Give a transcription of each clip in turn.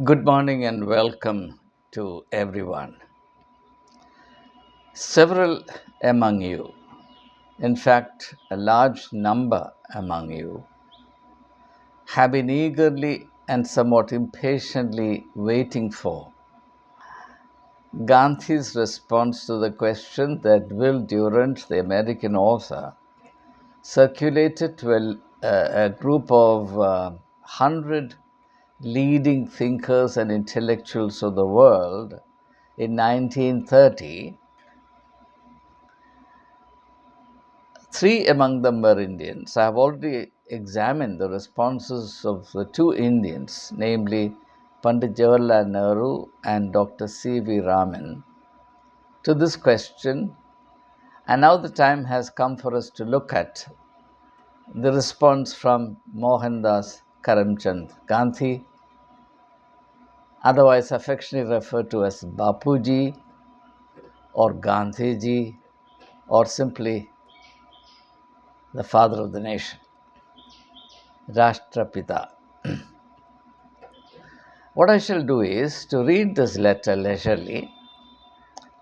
Good morning and welcome to everyone. Several among you, in fact, a large number among you, have been eagerly and somewhat impatiently waiting for Gandhi's response to the question that Will Durant, the American author, circulated to a group of 100 leading thinkers and intellectuals of the world in 1930. Three among them were Indians. I have already examined the responses of the two Indians, namely Pandit Jawaharlal Nehru and Dr. C.V. Raman, to this question. And now the time has come for us to look at the response from Mohandas Karamchand Gandhi, otherwise affectionately referred to as Bapuji or Gandhiji, or simply the father of the nation, Rashtrapita. What I shall do is to read this letter leisurely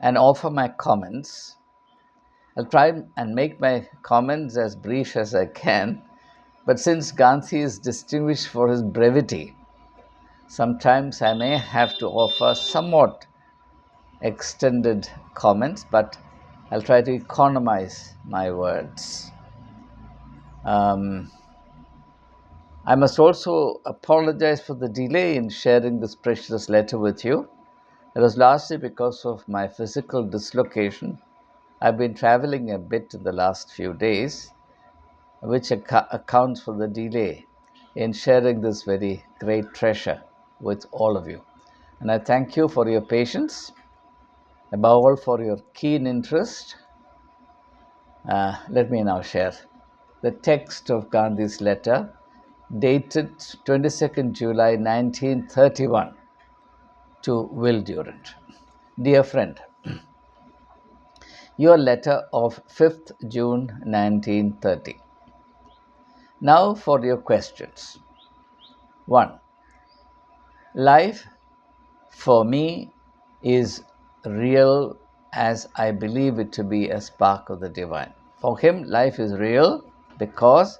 and offer my comments. I'll try and make my comments as brief as I can, but since Gandhi is distinguished for his brevity, sometimes I may have to offer somewhat extended comments, but I'll try to economize my words. I must also apologize for the delay in sharing this precious letter with you. It was largely because of my physical dislocation. I've been traveling a bit in the last few days, which accounts for the delay in sharing this very great treasure with all of you. And I thank you for your patience, above all for your keen interest. Let me now share the text of Gandhi's letter dated 22nd July 1931 to Will Durant. Dear friend, your letter of 5th June 1930. Now for your questions. 1. Life for me is real as I believe it to be a spark of the divine. For him, life is real because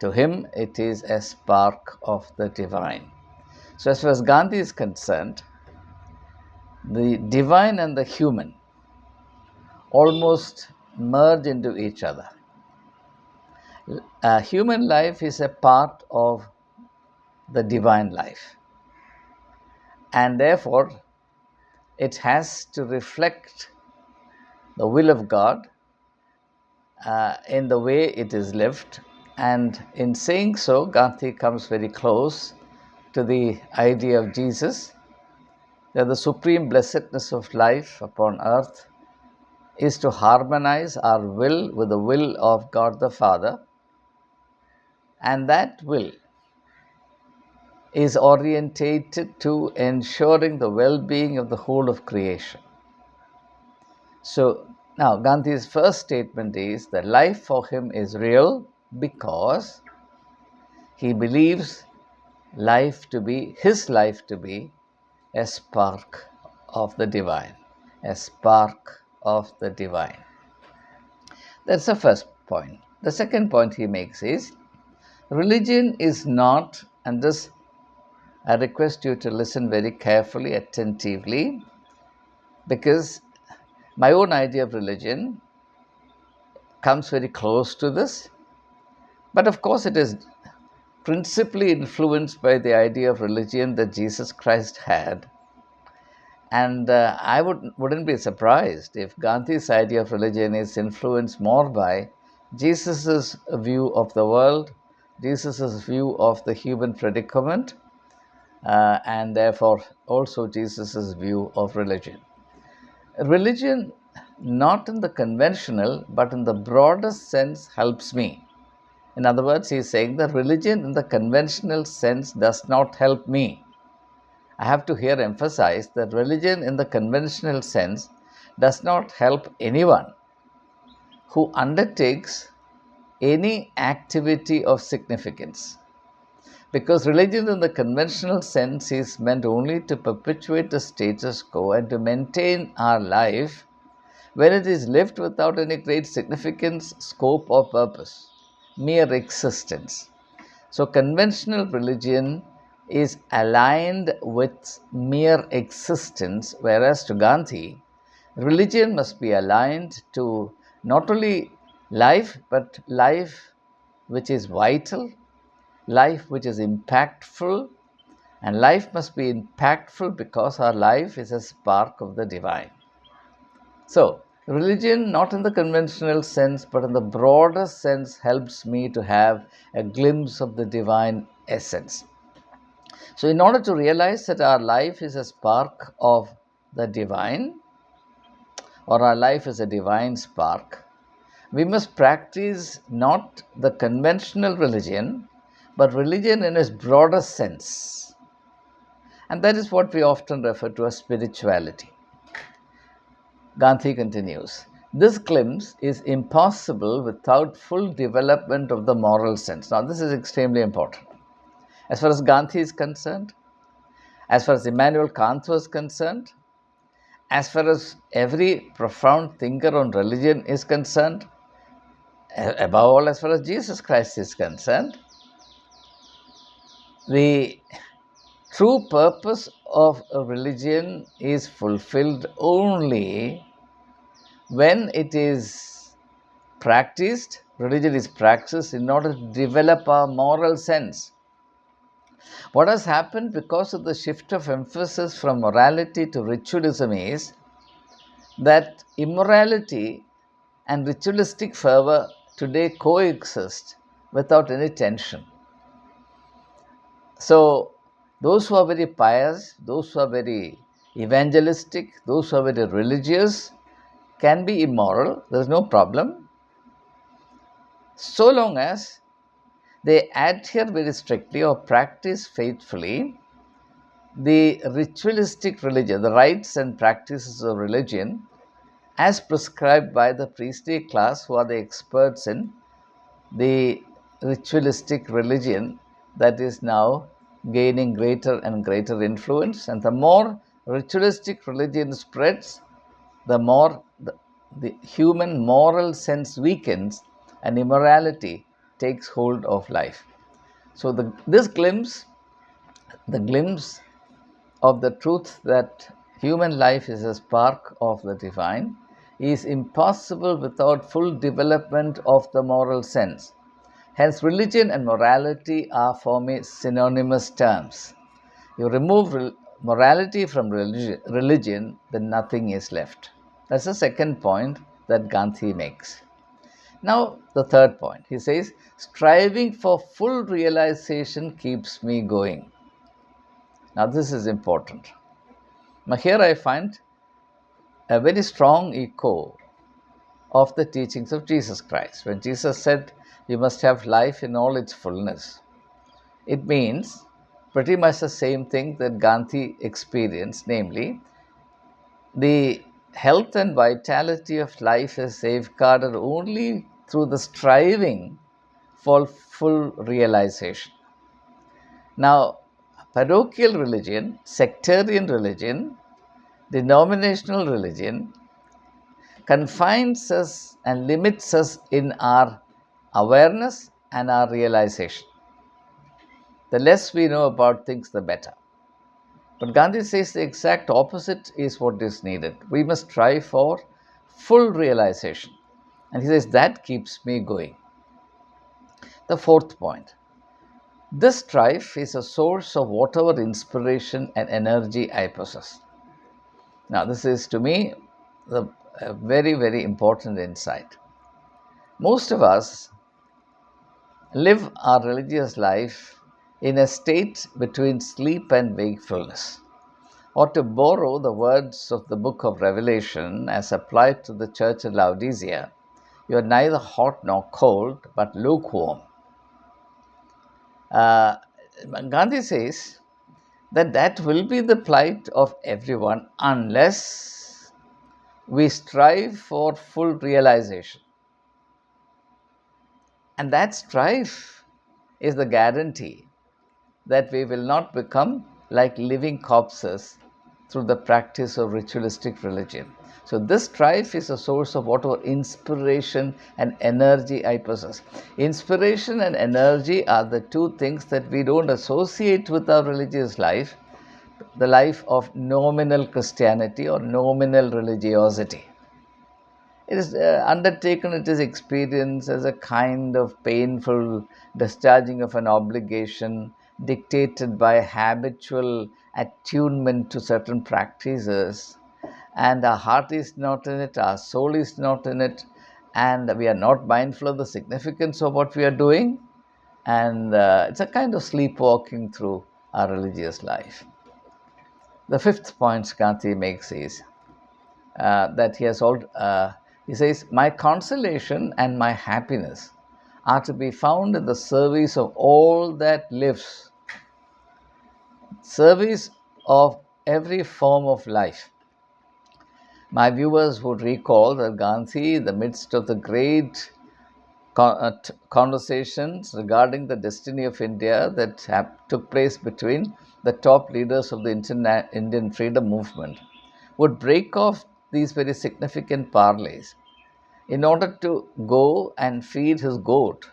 to him it is a spark of the divine. So, as far as Gandhi is concerned, the divine and the human almost merge into each other. Human life is a part of the divine life, and therefore it has to reflect the will of God in the way it is lived. And in saying so, Gandhi comes very close to the idea of Jesus, that the supreme blessedness of life upon earth is to harmonize our will with the will of God the Father, and that will is orientated to ensuring the well-being of the whole of creation. So now Gandhi's first statement is that life for him is real because he believes his life to be a spark of the divine, a spark of the divine. That's the first point. The second point he makes is religion is not, and this I request you to listen very carefully, attentively, because my own idea of religion comes very close to this. But of course, it is principally influenced by the idea of religion that Jesus Christ had. And I wouldn't be surprised if Gandhi's idea of religion is influenced more by Jesus' view of the world, Jesus' view of the human predicament, and therefore also Jesus' view of religion. Religion, not in the conventional, but in the broadest sense, helps me. In other words, he is saying that religion in the conventional sense does not help me. I have to here emphasize that religion in the conventional sense does not help anyone who undertakes any activity of significance. Because religion in the conventional sense is meant only to perpetuate the status quo and to maintain our life when it is lived without any great significance, scope, or purpose, mere existence. So, conventional religion is aligned with mere existence, whereas to Gandhi, religion must be aligned to not only life, but life which is vital, life which is impactful, and life must be impactful because our life is a spark of the divine. So, religion, not in the conventional sense, but in the broader sense, helps me to have a glimpse of the divine essence. So, in order to realize that our life is a spark of the divine, or our life is a divine spark, we must practice not the conventional religion, but religion in its broader sense. And that is what we often refer to as spirituality. Gandhi continues, this glimpse is impossible without full development of the moral sense. Now, this is extremely important. As far as Gandhi is concerned, as far as Immanuel Kant was concerned, as far as every profound thinker on religion is concerned, above all, as far as Jesus Christ is concerned, the true purpose of a religion is fulfilled only when it is practiced, religion is practiced in order to develop our moral sense. What has happened because of the shift of emphasis from morality to ritualism is that immorality and ritualistic fervor today coexist without any tension. So, those who are very pious, those who are very evangelistic, those who are very religious can be immoral, there is no problem, so long as they adhere very strictly or practice faithfully the ritualistic religion, the rites and practices of religion, as prescribed by the priestly class who are the experts in the ritualistic religion that is now gaining greater and greater influence. And the more ritualistic religion spreads, the more the human moral sense weakens and immorality takes hold of life. So, this glimpse, the glimpse of the truth that human life is a spark of the divine, is impossible without full development of the moral sense. Hence, religion and morality are for me synonymous terms. You remove morality from religion, then nothing is left. That's the second point that Gandhi makes. Now, the third point, he says, striving for full realization keeps me going. Now, this is important. Now, here I find a very strong echo of the teachings of Jesus Christ. When Jesus said, you must have life in all its fullness, it means pretty much the same thing that Gandhi experienced, namely, the health and vitality of life is safeguarded only through the striving for full realization. Now, parochial religion, sectarian religion, denominational religion confines us and limits us in our awareness and our realization. The less we know about things, the better. But Gandhi says the exact opposite is what is needed. We must strive for full realization. And he says that keeps me going. The fourth point. This strife is a source of whatever inspiration and energy I possess. Now, this is to me a very, very important insight. Most of us live our religious life in a state between sleep and wakefulness. Or to borrow the words of the book of Revelation as applied to the church in Laodicea, you are neither hot nor cold, but lukewarm. Gandhi says that will be the plight of everyone unless we strive for full realization. And that strife is the guarantee that we will not become like living corpses through the practice of ritualistic religion. So, this strife is a source of whatever inspiration and energy I possess. Inspiration and energy are the two things that we don't associate with our religious life, the life of nominal Christianity or nominal religiosity. It is undertaken, it is experienced as a kind of painful discharging of an obligation dictated by habitual attunement to certain practices. And our heart is not in it, our soul is not in it, and we are not mindful of the significance of what we are doing. And it's a kind of sleepwalking through our religious life. The fifth point Gandhi makes is that he says, my consolation and my happiness are to be found in the service of all that lives, service of every form of life. My viewers would recall that Gandhi, in the midst of the great conversations regarding the destiny of India that took place between the top leaders of the Indian freedom movement, would break off these very significant parleys in order to go and feed his goat,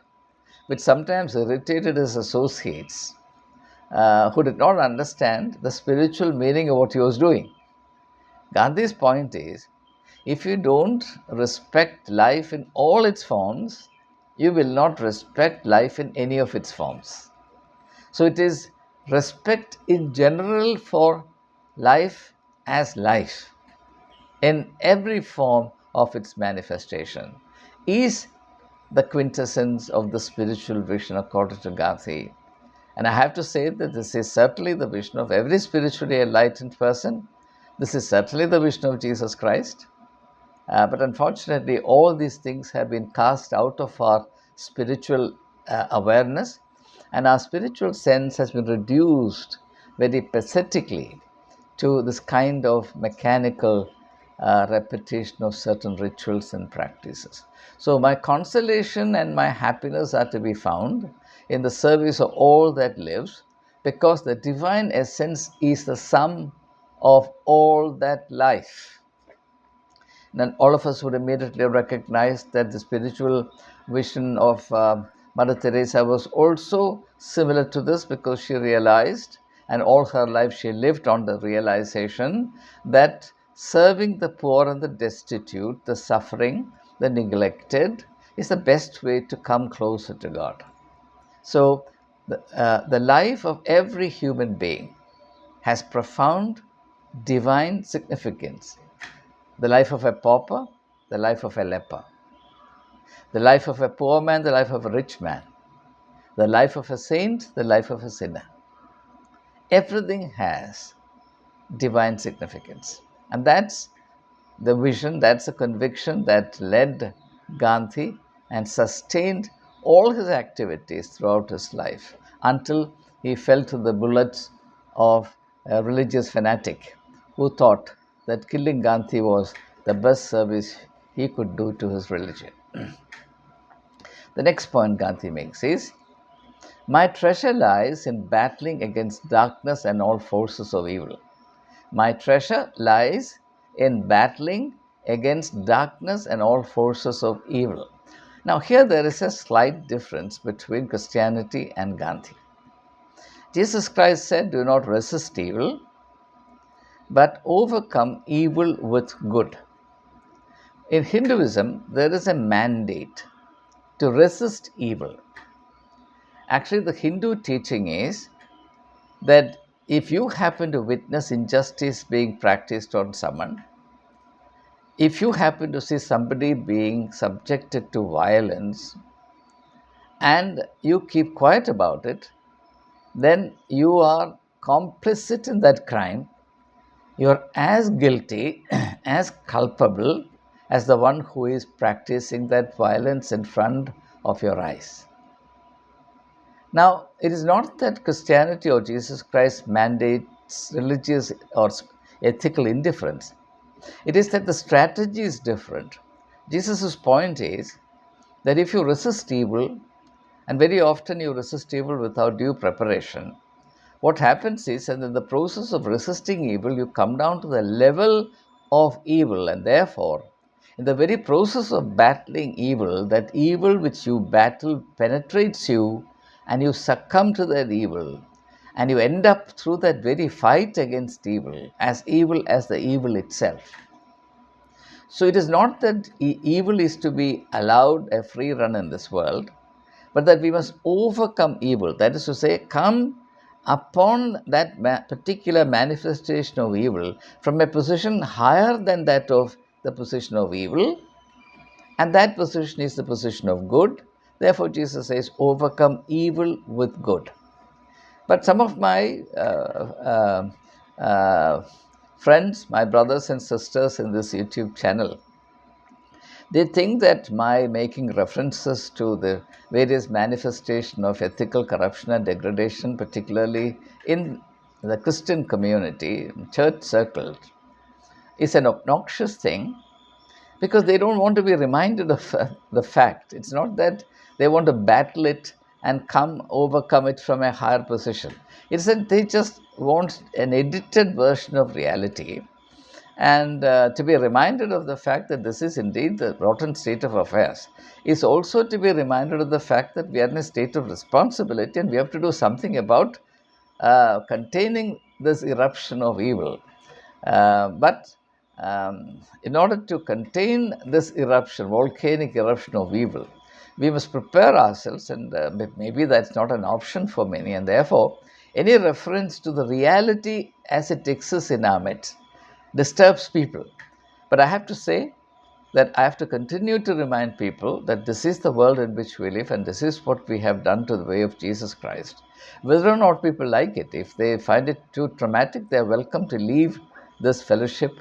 which sometimes irritated his associates who did not understand the spiritual meaning of what he was doing. Gandhi's point is, if you don't respect life in all its forms, you will not respect life in any of its forms. So it is respect in general for life as life in every form of its manifestation is the quintessence of the spiritual vision according to Gandhi. And I have to say that this is certainly the vision of every spiritually enlightened person. This is certainly the vision of Jesus Christ. But unfortunately, all these things have been cast out of our spiritual awareness, and our spiritual sense has been reduced very pathetically to this kind of mechanical repetition of certain rituals and practices. So, my consolation and my happiness are to be found in the service of all that lives, because the divine essence is the sum of all that life. Then all of us would immediately recognize that the spiritual vision of Mother Teresa was also similar to this, because she realized, and all her life she lived on the realization, that serving the poor and the destitute, the suffering, the neglected, is the best way to come closer to God. So, the life of every human being has profound divine significance. The life of a pauper, the life of a leper, the life of a poor man, the life of a rich man, the life of a saint, the life of a sinner. Everything has divine significance. And that's the vision, that's the conviction that led Gandhi and sustained all his activities throughout his life until he fell to the bullets of a religious fanatic who thought that killing Gandhi was the best service he could do to his religion. The next point Gandhi makes is, my treasure lies in battling against darkness and all forces of evil. My treasure lies in battling against darkness and all forces of evil. Now, here there is a slight difference between Christianity and Gandhi. Jesus Christ said, do not resist evil, but overcome evil with good. In Hinduism, there is a mandate to resist evil. Actually, the Hindu teaching is that if you happen to witness injustice being practiced on someone, if you happen to see somebody being subjected to violence and you keep quiet about it, then you are complicit in that crime. You are as guilty, as culpable as the one who is practicing that violence in front of your eyes. Now, it is not that Christianity or Jesus Christ mandates religious or ethical indifference. It is that the strategy is different. Jesus' point is that if you resist evil, and very often you resist evil without due preparation, what happens is that in the process of resisting evil, you come down to the level of evil, and therefore, in the very process of battling evil, that evil which you battle penetrates you, and you succumb to that evil, and you end up through that very fight against evil as the evil itself. So it is not that evil is to be allowed a free run in this world, but that we must overcome evil. That is to say, come upon that particular manifestation of evil from a position higher than that of the position of evil, and that position is the position of good. Therefore, Jesus says, overcome evil with good. But some of my friends, my brothers and sisters in this YouTube channel, they think that my making references to the various manifestations of ethical corruption and degradation, particularly in the Christian community, church circles, is an obnoxious thing, because they don't want to be reminded of the fact. It's not that they want to battle it and overcome it from a higher position. It's that they just want an edited version of reality, and to be reminded of the fact that this is indeed the rotten state of affairs is also to be reminded of the fact that we are in a state of responsibility, and we have to do something about containing this eruption of evil. But in order to contain this volcanic eruption of evil, we must prepare ourselves, and maybe that's not an option for many, and therefore any reference to the reality as it exists in our midst disturbs people. But I have to say that I have to continue to remind people that this is the world in which we live, and this is what we have done to the way of Jesus Christ. Whether or not people like it, if they find it too traumatic, they are welcome to leave this fellowship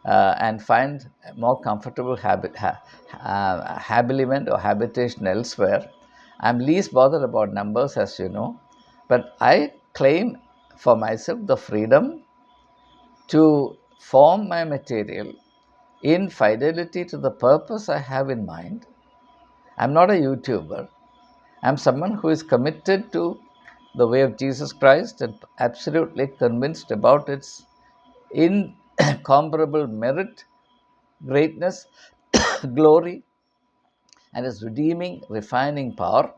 and find a more comfortable habiliment or habitation elsewhere. I'm least bothered about numbers, as you know, but I claim for myself the freedom to form my material in fidelity to the purpose I have in mind. I'm not a YouTuber. I'm someone who is committed to the way of Jesus Christ and absolutely convinced about its incomparable merit, greatness, glory, and its redeeming, refining power.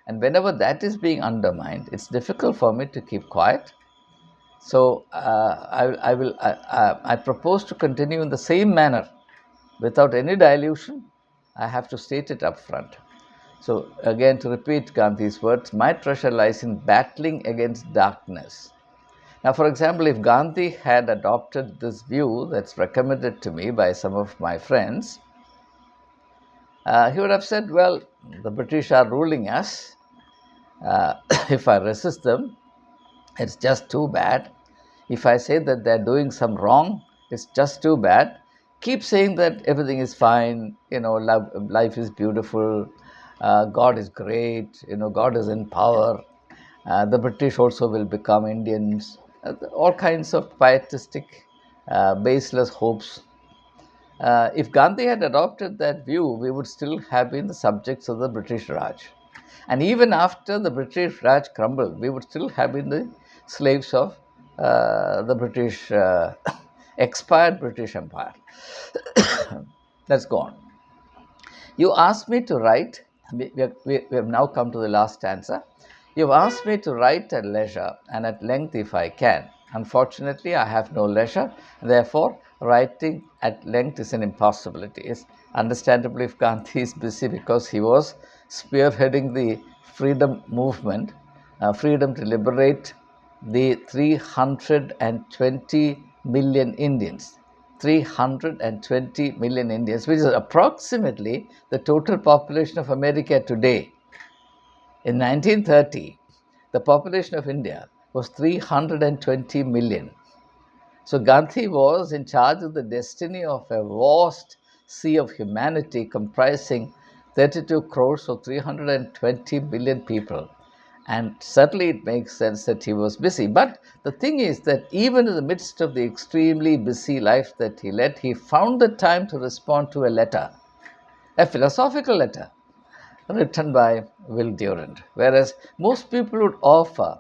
And whenever that is being undermined, it's difficult for me to keep quiet. So I propose to continue in the same manner without any dilution. I have to state it up front. So again, to repeat Gandhi's words, my treasure lies in battling against darkness. Now, for example, if Gandhi had adopted this view that's recommended to me by some of my friends, he would have said, well, the British are ruling us. If I resist them, it's just too bad. If I say that they're doing some wrong, it's just too bad. Keep saying that everything is fine, life is beautiful, God is great, God is in power, the British also will become Indians, all kinds of pietistic, baseless hopes. If Gandhi had adopted that view, we would still have been the subjects of the British Raj. And even after the British Raj crumbled, we would still have been the slaves of the British, expired British Empire. Let's go on. You asked me to write, we have now come to the last stanza. You've asked me to write at leisure and at length if I can. Unfortunately, I have no leisure. Therefore, writing at length is an impossibility. It's understandably if Gandhi is busy because he was spearheading the freedom movement, freedom to liberate the 320 million Indians. 320 million Indians, which is approximately the total population of America today. In 1930, the population of India was 320 million. So Gandhi was in charge of the destiny of a vast sea of humanity comprising 32 crores or 320 million people. And certainly it makes sense that he was busy. But the thing is that even in the midst of the extremely busy life that he led, he found the time to respond to a letter, a philosophical letter, written by Will Durant. Whereas most people would offer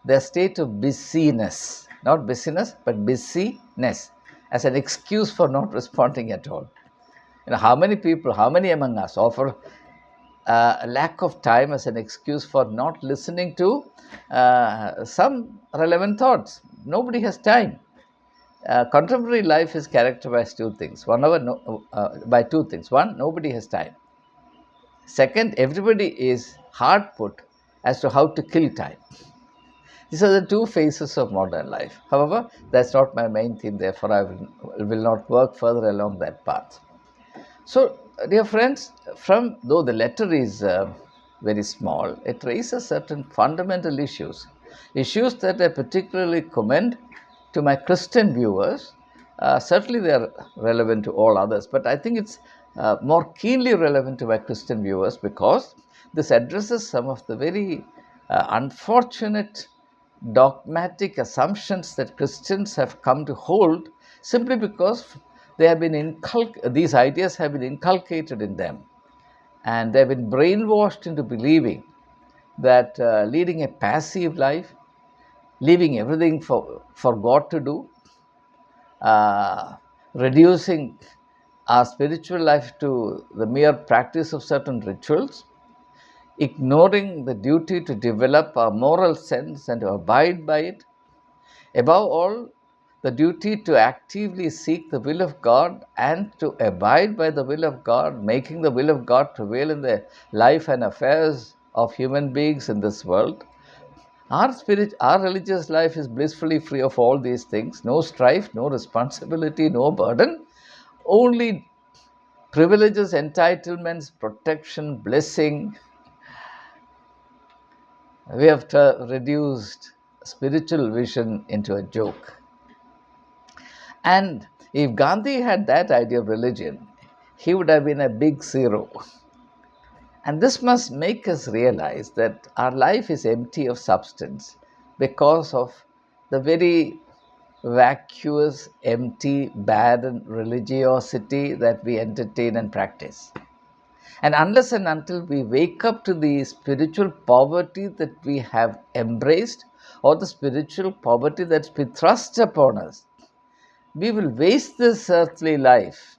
their state of busyness, not busyness, but busyness, as an excuse for not responding at all. How many people, how many among us offer a lack of time as an excuse for not listening to some relevant thoughts? Nobody has time. Contemporary life is characterized by two things. One, nobody has time. Second, everybody is hard put as to how to kill time. These are the two phases of modern life. However, that's not my main theme, therefore, I will not work further along that path. So, dear friends, though the letter is very small, it raises certain fundamental issues, issues that I particularly commend to my Christian viewers. Certainly, they are relevant to all others, but I think it's more keenly relevant to my Christian viewers because this addresses some of the very unfortunate dogmatic assumptions that Christians have come to hold simply because these ideas have been inculcated in them, and they've been brainwashed into believing that leading a passive life, leaving everything for God to do, reducing our spiritual life to the mere practice of certain rituals, ignoring the duty to develop a moral sense and to abide by it, above all, the duty to actively seek the will of God and to abide by the will of God, making the will of God prevail in the life and affairs of human beings in this world. Our religious life is blissfully free of all these things. No strife, no responsibility, no burden. Only privileges, entitlements, protection, blessing. We have reduced spiritual vision into a joke. And if Gandhi had that idea of religion, he would have been a big zero. And this must make us realize that our life is empty of substance because of the very vacuous, empty, barren religiosity that we entertain and practice. And unless and until we wake up to the spiritual poverty that we have embraced, or the spiritual poverty that's been thrust upon us, we will waste this earthly life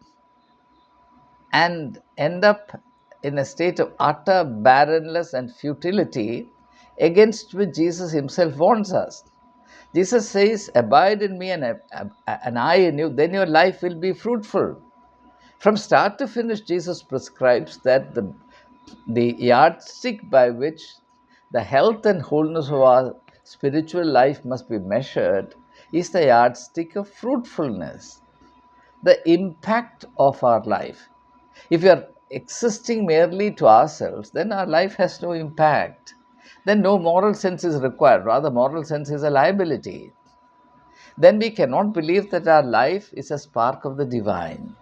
and end up in a state of utter barrenness and futility against which Jesus himself warns us. Jesus says, "Abide in me and I in you, then your life will be fruitful." From start to finish, Jesus prescribes that the yardstick by which the health and wholeness of our spiritual life must be measured is the yardstick of fruitfulness, the impact of our life. If we are existing merely to ourselves, then our life has no impact. Then no moral sense is required. Rather, moral sense is a liability. Then we cannot believe that our life is a spark of the divine.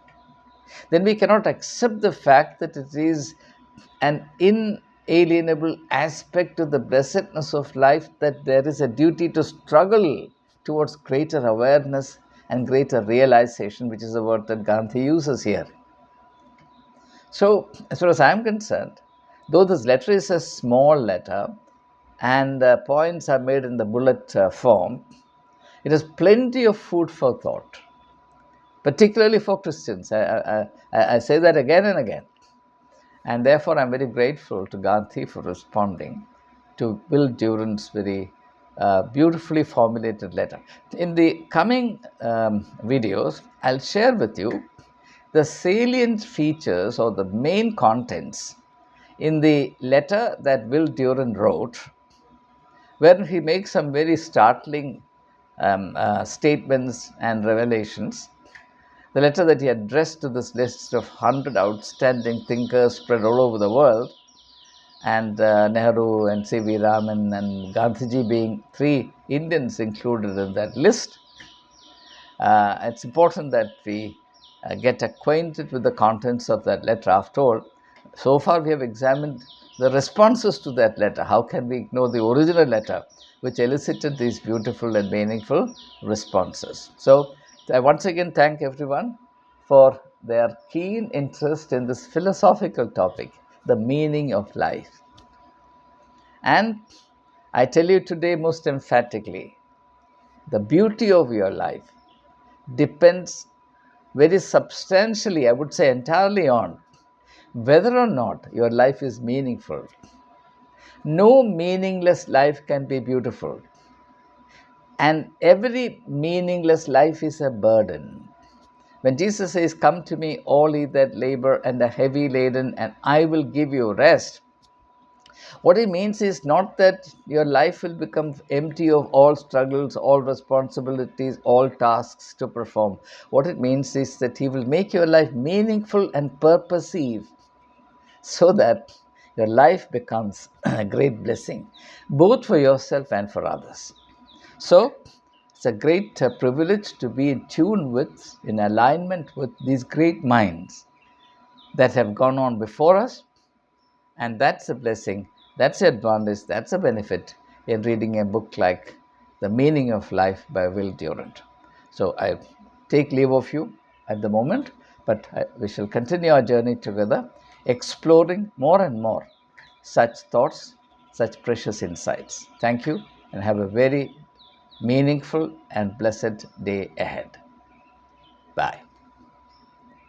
Then we cannot accept the fact that it is an inalienable aspect of the blessedness of life, that there is a duty to struggle towards greater awareness and greater realization, which is a word that Gandhi uses here. So, as far as I am concerned, though this letter is a small letter and points are made in the bullet form, it has plenty of food for thought, particularly for Christians. I say that again and again. And therefore, I'm very grateful to Gandhi for responding to Will Durant's very beautifully formulated letter. In the coming videos, I'll share with you the salient features or the main contents in the letter that Will Durant wrote, where he makes some very startling statements and revelations. The letter that he addressed to this list of 100 outstanding thinkers spread all over the world, and Nehru and C.V. Raman and Gandhiji being 3 Indians included in that list. It's important that we get acquainted with the contents of that letter. After all, so far we have examined the responses to that letter. How can we ignore the original letter, which elicited these beautiful and meaningful responses? So, I once again thank everyone for their keen interest in this philosophical topic, the meaning of life. And I tell you today most emphatically, the beauty of your life depends very substantially, I would say entirely, on whether or not your life is meaningful. No meaningless life can be beautiful, and every meaningless life is a burden. When Jesus says, "Come to me, all ye that labor and are heavy laden, and I will give you rest," what he means is not that your life will become empty of all struggles, all responsibilities, all tasks to perform. What it means is that he will make your life meaningful and purposive, so that your life becomes a great blessing, both for yourself and for others. So, it's a great privilege to be in tune with, in alignment with these great minds that have gone on before us. And that's a blessing, that's an advantage, that's a benefit in reading a book like The Meaning of Life by Will Durant. So I take leave of you at the moment, but we shall continue our journey together, exploring more and more such thoughts, such precious insights. Thank you, and have a very meaningful and blessed day ahead. Bye.